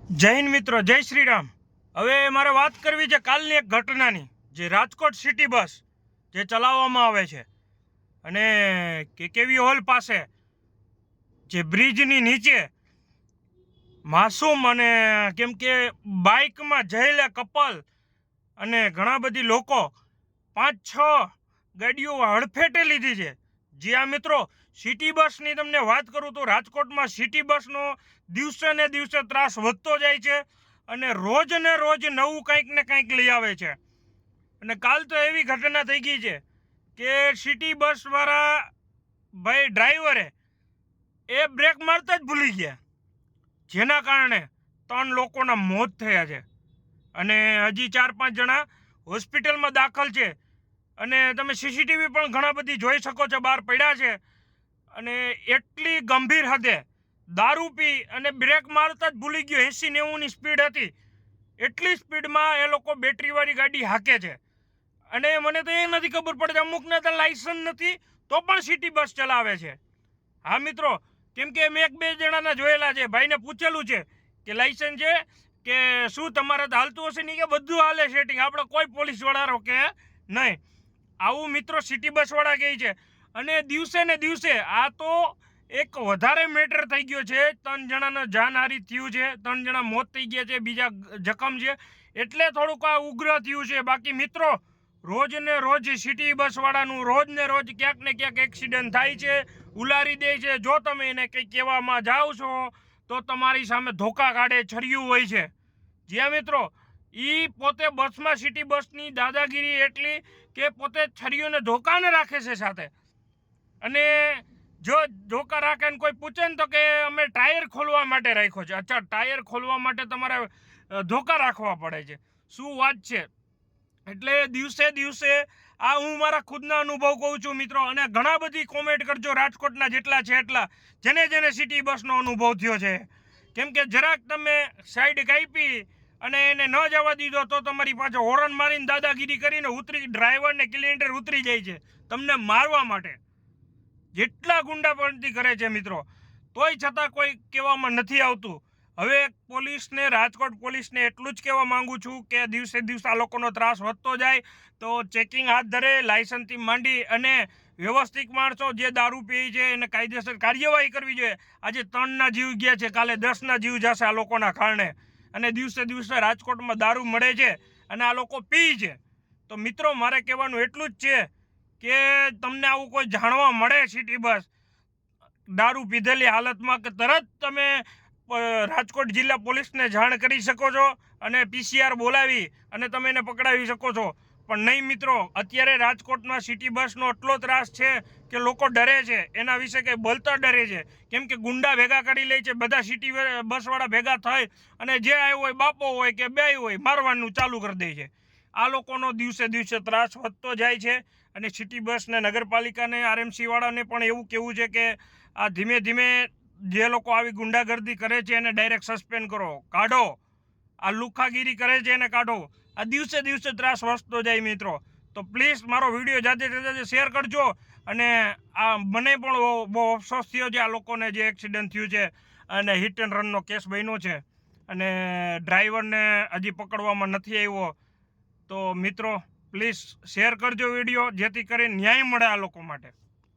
જય હિન્દ મિત્રો, જય શ્રી રામ। હવે મારે વાત કરવી છે કાલની એક ઘટનાની, જે રાજકોટ સિટી બસ જે ચલાવવામાં આવે છે અને કેકેવી હોલ પાસે જે બ્રિજની નીચે માસૂમ અને કેમ કે બાઇકમાં જયેલા કપલ અને ઘણા બધી લોકો 5-6 ગાડીઓ હડફેટે લીધી છે। જ્યાં મિત્રો સિટી બસની તમને વાત કરું તો રાજકોટમાં સિટી બસનો દિવસે ને દિવસે ત્રાસ વધતો જાય છે અને રોજ ને રોજ નવું કંઈક ને કંઈક લઈ આવે છે। અને કાલ તો એવી ઘટના થઈ ગઈ છે કે સિટી બસવાળા ભાઈ ડ્રાઈવરે એ બ્રેક મારતા જ ભૂલી ગયા, જેના કારણે 3 લોકોના મોત થયા છે અને હજી 4-5 જણા હોસ્પિટલમાં દાખલ છે। અને તમે સીસીટીવી પણ ઘણા બધી જોઈ શકો છો, બહાર પડ્યા છે। અને એટલી ગંભીર હદે દારૂ પી અને બ્રેક મારતા જ ભૂલી ગયો, 80-90ની સ્પીડ હતી, એટલી સ્પીડમાં એ લોકો બેટરીવાળી ગાડી હાકે છે। અને મને તો એ નથી ખબર પડતી, અમુકને તો લાયસન્સ નથી તો પણ સિટી બસ ચલાવે છે। હા મિત્રો, કેમ કે મેં 1-2 જણાના જોયેલા છે, ભાઈને પૂછેલું છે કે લાયસન્સ છે કે શું તમારે તો હાલતું હશે નહીં, કે બધું હાલે સેટિંગ, આપણે કોઈ પોલીસ વાળા કે નહીં। આવું મિત્રો સિટી બસ વાળા કહે છે। અને દિવસે ને દિવસે આ તો એક વધારે મેટર થઈ ગયો છે। 3 જણાનો જાનહાનિ થયું છે, 3 જણા મોત થઈ ગયા છે, બીજા જખમ છે, એટલે થોડુંક આ ઉગ્ર થયું છે। બાકી મિત્રો રોજ ને રોજ સિટી બસ વાળાનું રોજ ને રોજ ક્યાંક ને ક્યાંક એક્સિડન્ટ થાય છે, ઉલારી દે છે। જો તમે એને કંઈ કહેવામાં જાઓ છો તો તમારી સામે ધોકા કાઢે, છર્યું હોય છે। જ્યાં મિત્રો ઈ પોતે બસમાં સિટી બસની દાદાગીરી એટલી કે પોતે છરીઓને ધોકાને રાખે છે સાથે। અને જો ધોકા રાખે ને કોઈ પૂછે ને તો કે અમે ટાયર ખોલવા માટે રાખ્યો છે। અચ્છા, ટાયર ખોલવા માટે તમારે ધોકા રાખવા પડે છે, શું વાત છે? એટલે દિવસે દિવસે આ હું મારા ખુદના અનુભવ કહું છું મિત્રો। અને ઘણા બધી કોમેન્ટ કરજો રાજકોટના જેટલા છે એટલા, જેને જેને સિટી બસનો અનુભવ થયો છે। કેમ કે જરાક તમે સાઈડ કાપી અને એને ન જવા દીધો તો તમારી પાછળ હોર્ન મારીને દાદાગીરી કરીને ડ્રાઈવરને ક્લિન્ડર ઉતરી જાય છે તમને મારવા માટે। જેટલા ગુંડાપંથી કરે છે મિત્રો, તોય છતાં કોઈ કહેવામાં નથી આવતું। હવે પોલીસને, રાજકોટ પોલીસને એટલું જ કહેવા માંગુ છું કે દિવસે દિવસે આ લોકોનો ત્રાસ વધતો જાય તો ચેકિંગ હાથ ધરે, લાયસન્સથી માંડી અને વ્યવસ્થિત માણસો જે દારૂ પીએ છે એને કાયદેસર કાર્યવાહી કરવી જોઈએ। આજે 3ના જીવ ગયા છે, કાલે 10ના જીવ જશે આ લોકોના કારણે। અને દિવસે દિવસે રાજકોટમાં દારૂ મળે છે અને આ લોકો પી છે। તો મિત્રો મારે કહેવાનું એટલું જ છે કે તમને આવું કોઈ જાણવા મળે સિટી બસ દારૂ પીધેલી હાલતમાં, કે તરત તમે રાજકોટ જિલ્લા પોલીસને જાણ કરી શકો છો અને PCR બોલાવી અને તમે એને પકડાવી શકો છો। પણ નહીં મિત્રો, અત્યારે રાજકોટમાં સિટી બસનો એટલો ત્રાસ છે કે લોકો ડરે છે, એના વિશે કંઈ બોલતા ડરે છે। કેમ કે ગુંડા ભેગા કરી લે છે, બધા સિટી બસવાળા ભેગા થઈ અને જે આવ્યો હોય, બાપો હોય કે બે હોય, મારવાનું ચાલુ કરી દે છે। આ લોકોનો દિવસે દિવસે ત્રાસ વધતો જાય છે અને સિટી બસને, નગરપાલિકાને, RMC વાળાને પણ એવું કહેવું છે કે આ ધીમે ધીમે જે લોકો આવી ગુંડાગર્દી કરે છે એને ડાયરેક્ટ સસ્પેન્ડ કરો, કાઢો। આ લુખાગીરી કરે છે એને કાઢો। આ દિવસે દિવસે ત્રાસ વધતો જાય મિત્રો। તો પ્લીઝ મારો વિડીયો જાતે શેર કરજો। અને આ મને પણ બહુ અફસોસ થયો છે આ લોકોને જે એક્સિડન્ટ થયું છે અને હિટ એન્ડ રનનો કેસ બન્યો છે અને ડ્રાઈવરને હજી પકડવામાં નથી આવ્યો। તો મિત્રો પ્લીઝ શેર કરજો વિડીયો, જેથી કરીને ન્યાય મળે આ લોકો માટે।